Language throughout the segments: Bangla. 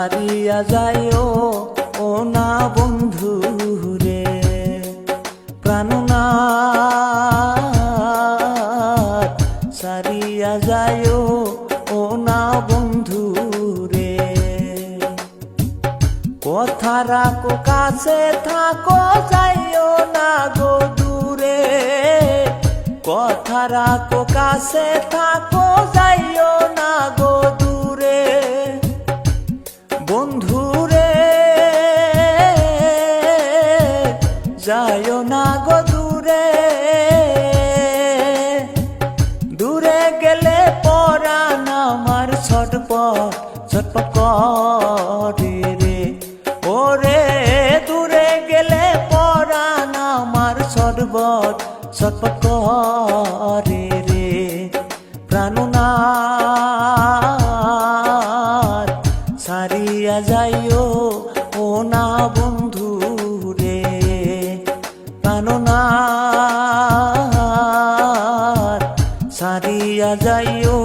হারিয়া যাইও ও না বন্ধু রে, প্রাণনাথ সারিয়া যাইও ও না বন্ধু রে। কথা রাখো কাছে থাকো যাইও না গো দূরে, কথা রাখো কাছে থাকো যাইও না গো দূরে। বন্ধুরে যাইও না গো দূরে, দূরে গেলে পরাণ আমার ছটপট ছটপট করে রে। ওরে দূরে গেলে পরাণ আমার ছটপট ছটপট করে রে। প্রাণনাথ সারিয়া যাইও ও না বন্ধু রে, প্রাণনাথ সারিয়া যাইও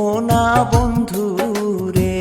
ও না বন্ধু রে।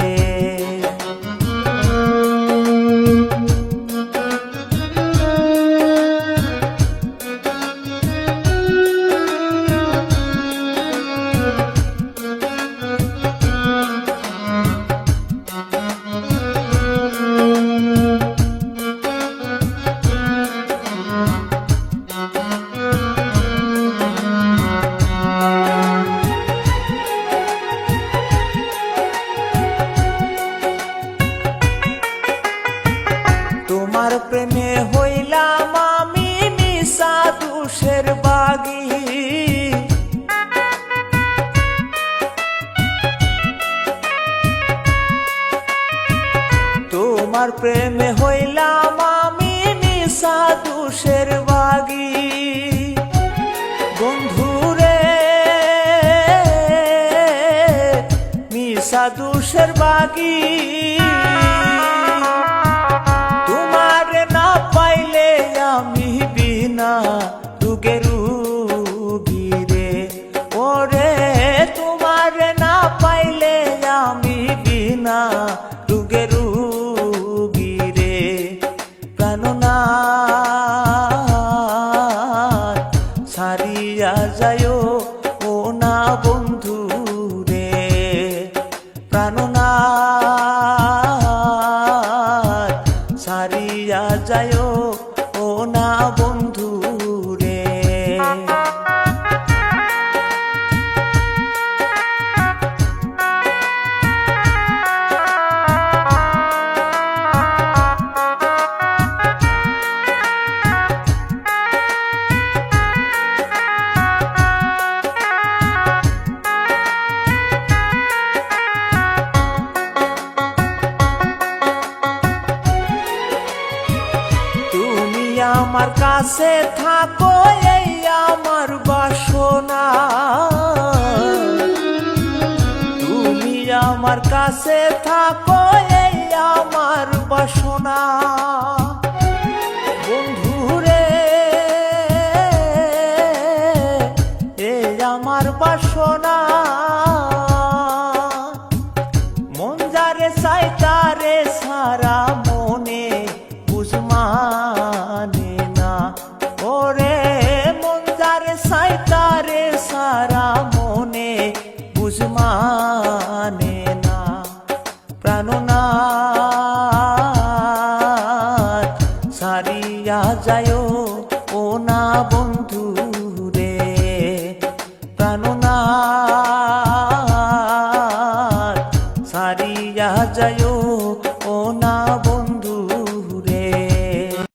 তোমার প্রেমে হইলাম আমি মিশা দুষের বাগী, তোমার প্রেমে হইলাম আমি মিশা দুষের বাগী। বন্ধুরে মিশা দুষের বাগী, আমি বিনা রুগে রুগী রে। ওরে তোমার না পাইলে আমি বিনা রুগে রুগী রে। প্রাণনাথ সারিয়া যাইও ও না বন্ধু রে, প্রাণনাথ সারিয়া যাইও ও না বন্ধু রে। আমার কাছে থাকো এই আমার বাসনা, তুমি আমার কাছে থাকো এই আমার বাসনা। বন্ধুরে এই আমার বাসনা, মন যারে চাই তারে সারা মনে বুঝমানে না। ওরে মন যারে চাই তারে সারা মনে বুঝমানে না। প্রাণনাথ সারিয়া যাইও ও না বন্ধু রে, প্রাণনাথ সারিয়া যাইও ও না বন্ধু।